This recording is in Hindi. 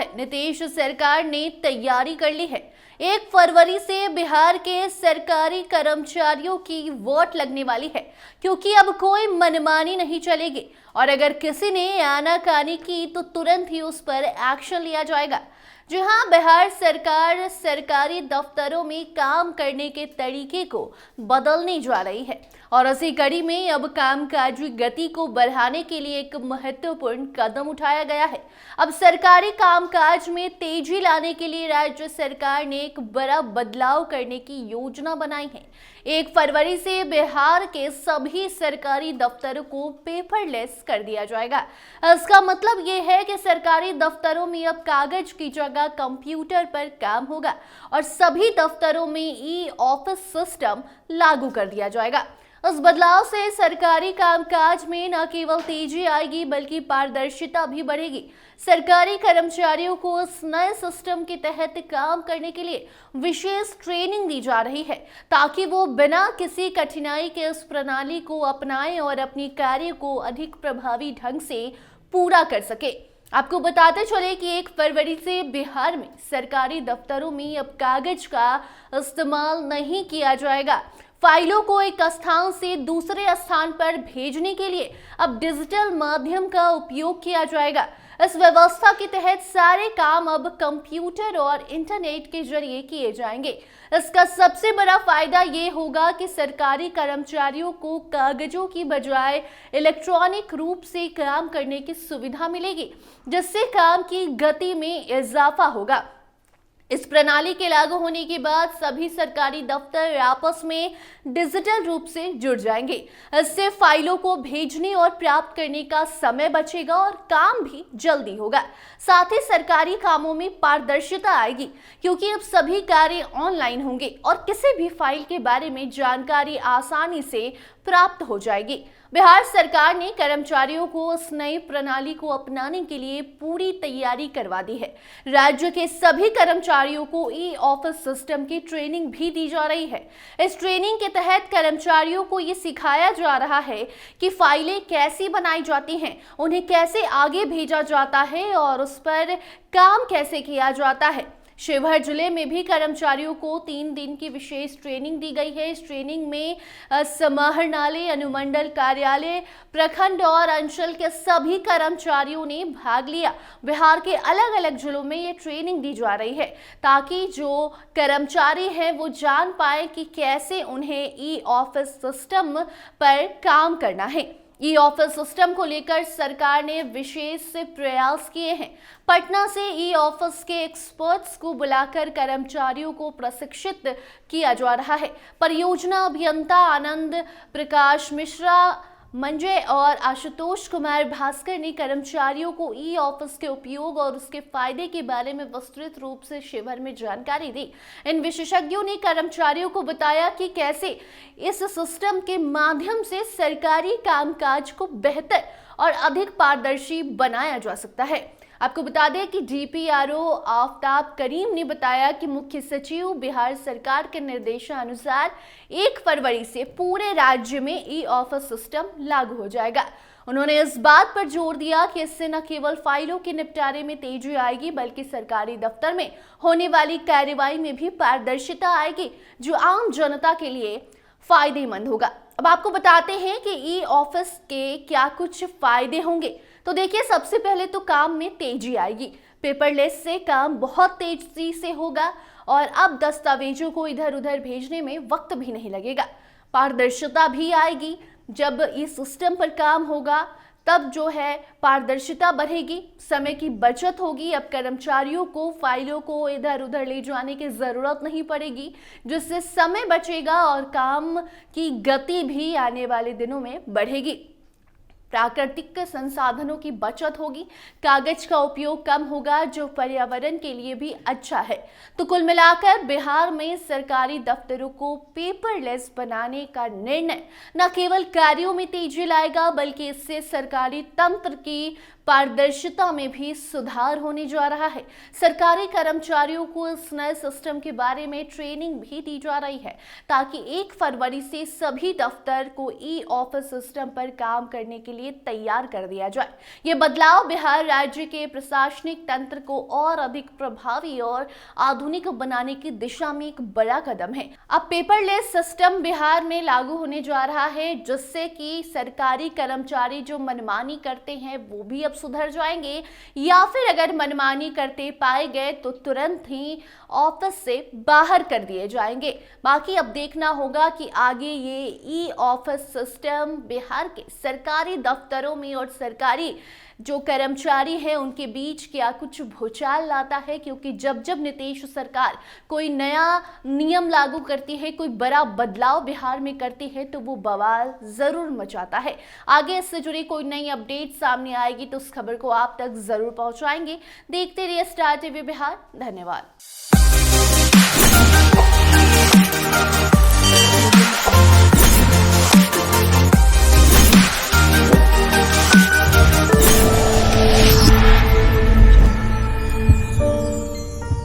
है, नीतीश सरकार ने तैयारी कर ली है। 1 फरवरी से बिहार के सरकारी कर्मचारियों की वोट लगने वाली है, क्योंकि अब कोई मनमानी नहीं चलेगी और अगर किसी ने आनाकानी की तो तुरंत ही उस पर एक्शन लिया जाएगा। जी हाँ, बिहार सरकार सरकारी दफ्तरों में काम करने के तरीके को बदलने जा रही है और इसी कड़ी में अब कामकाजी गति को बढ़ाने के लिए एक महत्वपूर्ण कदम उठाया गया है। अब सरकारी कामकाज में तेजी लाने के लिए राज्य सरकार ने एक बड़ा बदलाव करने की योजना बनाई है। 1 फरवरी से बिहार के सभी सरकारी दफ्तरों को पेपरलेस कर दिया जाएगा। इसका मतलब ये है कि सरकारी दफ्तरों में अब कागज की जगह कंप्यूटर पर काम होगा और सभी दफ्तरों में ई-ऑफिस सिस्टम लागू कर दिया जाएगा। इस बदलाव से सरकारी कामकाज में न केवल तेजी आएगी बल्कि पारदर्शिता भी बढ़ेगी। सरकारी कर्मचारियों को इस नए सिस्टम के तहत काम करने के लिए विशेष ट्रेनिंग दी जा रही है ताकि वो बिना किसी कठिनाई के इस प्रणाली को अपनाएं और अपनी कार्य को अधिक प्रभावी ढंग से पूरा कर सके। आपको बताते चले कि 1 फरवरी से बिहार में सरकारी दफ्तरों में अब कागज का इस्तेमाल नहीं किया जाएगा। फाइलों को एक स्थान से दूसरे स्थान पर भेजने के लिए अब डिजिटल माध्यम का उपयोग किया जाएगा। इस व्यवस्था के तहत सारे काम अब कंप्यूटर और इंटरनेट के जरिए किए जाएंगे। इसका सबसे बड़ा फायदा ये होगा कि सरकारी कर्मचारियों को कागजों की बजाय इलेक्ट्रॉनिक रूप से काम करने की सुविधा मिलेगी, जिससे काम की गति में इजाफा होगा। इस प्रणाली के लागू होने के बाद सभी सरकारी दफ्तर आपस में डिजिटल रूप से जुड़ जाएंगे। इससे फाइलों को भेजने और प्राप्त करने का समय बचेगा और काम भी जल्दी होगा। साथ ही सरकारी कामों में पारदर्शिता आएगी, क्योंकि अब सभी कार्य ऑनलाइन होंगे और किसी भी फाइल के बारे में जानकारी आसानी से प्राप्त हो जाएगी। बिहार सरकार ने कर्मचारियों को इस नई प्रणाली को अपनाने के लिए पूरी तैयारी करवा दी है। राज्य के सभी कर्मचारियों को ई-ऑफिस सिस्टम की ट्रेनिंग भी दी जा रही है। इस ट्रेनिंग के तहत कर्मचारियों को ये सिखाया जा रहा है कि फाइलें कैसी बनाई जाती हैं, उन्हें कैसे आगे भेजा जाता है और उस पर काम कैसे किया जाता है। शिवहर जिले में भी कर्मचारियों को 3 दिन की विशेष ट्रेनिंग दी गई है। इस ट्रेनिंग में समाहरणालय, अनुमंडल कार्यालय, प्रखंड और अंचल के सभी कर्मचारियों ने भाग लिया। बिहार के अलग अलग जिलों में ये ट्रेनिंग दी जा रही है ताकि जो कर्मचारी हैं वो जान पाए कि कैसे उन्हें ई-ऑफिस सिस्टम पर काम करना है। ई-ऑफिस सिस्टम को लेकर सरकार ने विशेष प्रयास किए हैं। पटना से ई-ऑफिस के एक्सपर्ट्स को बुलाकर कर्मचारियों को प्रशिक्षित किया जा रहा है। परियोजना अभियंता आनंद प्रकाश मिश्रा, मंजय और आशुतोष कुमार भास्कर ने कर्मचारियों को ई-ऑफिस के उपयोग और उसके फायदे के बारे में विस्तृत रूप से शिविर में जानकारी दी। इन विशेषज्ञों ने कर्मचारियों को बताया कि कैसे इस सिस्टम के माध्यम से सरकारी कामकाज को बेहतर और अधिक पारदर्शी बनाया जा सकता है। आपको बता दें कि डीपीआरओ आफ्ताब करीम ने बताया कि मुख्य सचिव बिहार सरकार के निर्देशानुसार 1 फरवरी से पूरे राज्य में ई-ऑफिस सिस्टम लागू हो जाएगा। उन्होंने इस बात पर जोर दिया कि इससे न केवल फाइलों के निपटारे में तेजी आएगी बल्कि सरकारी दफ्तर में होने वाली कार्रवाई में भी पारदर्शिता आएगी, जो आम जनता के लिए फायदेमंद होगा। अब आपको बताते हैं कि ई-ऑफिस के क्या कुछ फायदे होंगे। तो देखिए, सबसे पहले तो काम में तेजी आएगी। पेपरलेस से काम बहुत तेजी से होगा और अब दस्तावेजों को इधर उधर भेजने में वक्त भी नहीं लगेगा। पारदर्शिता भी आएगी। जब इस सिस्टम पर काम होगा तब जो है पारदर्शिता बढ़ेगी, समय की बचत होगी। अब कर्मचारियों को फाइलों को इधर उधर ले जाने की जरूरत नहीं पड़ेगी, जिससे समय बचेगा और काम की गति भी आने वाले दिनों में बढ़ेगी। प्राकृतिक संसाधनों की बचत होगी, कागज का उपयोग कम होगा, जो पर्यावरण के लिए भी अच्छा है। तो कुल मिलाकर बिहार में सरकारी दफ्तरों को पेपरलेस बनाने का निर्णय न केवल कार्यों में तेजी लाएगा बल्कि इससे सरकारी तंत्र की पारदर्शिता में भी सुधार होने जा रहा है। सरकारी कर्मचारियों को इस नए सिस्टम के बारे में ट्रेनिंग भी दी जा रही है ताकि 1 फरवरी से सभी दफ्तर को ई-ऑफिस सिस्टम पर काम करने के लिए लिए तैयार कर दिया जाए। ये बदलाव बिहार राज्य के प्रशासनिक तंत्र को और अधिक प्रभावी और आधुनिक बनाने की दिशा में एक बड़ा कदम है। अब पेपरलेस सिस्टम बिहार में लागू होने जा रहा है, जिससे कि सरकारी कर्मचारी जो मनमानी करते हैं वो भी अब सुधर जाएंगे, या फिर अगर मनमानी करते पाए गए तो तुरंत ही ऑफिस से बाहर कर दिए जाएंगे। बाकी अब देखना होगा कि आगे ये ई ऑफिस सिस्टम बिहार के सरकारी दफ्तरों में और सरकारी जो कर्मचारी हैं उनके बीच क्या कुछ भूचाल लाता है, क्योंकि जब जब नीतीश सरकार कोई नया नियम लागू करती है, कोई बड़ा बदलाव बिहार में करती है, तो वो बवाल जरूर मचाता है। आगे इससे जुड़ी कोई नई अपडेट सामने आएगी तो उस खबर को आप तक जरूर पहुंचाएंगे। देखते रहिए स्टार टीवी बिहार। धन्यवाद।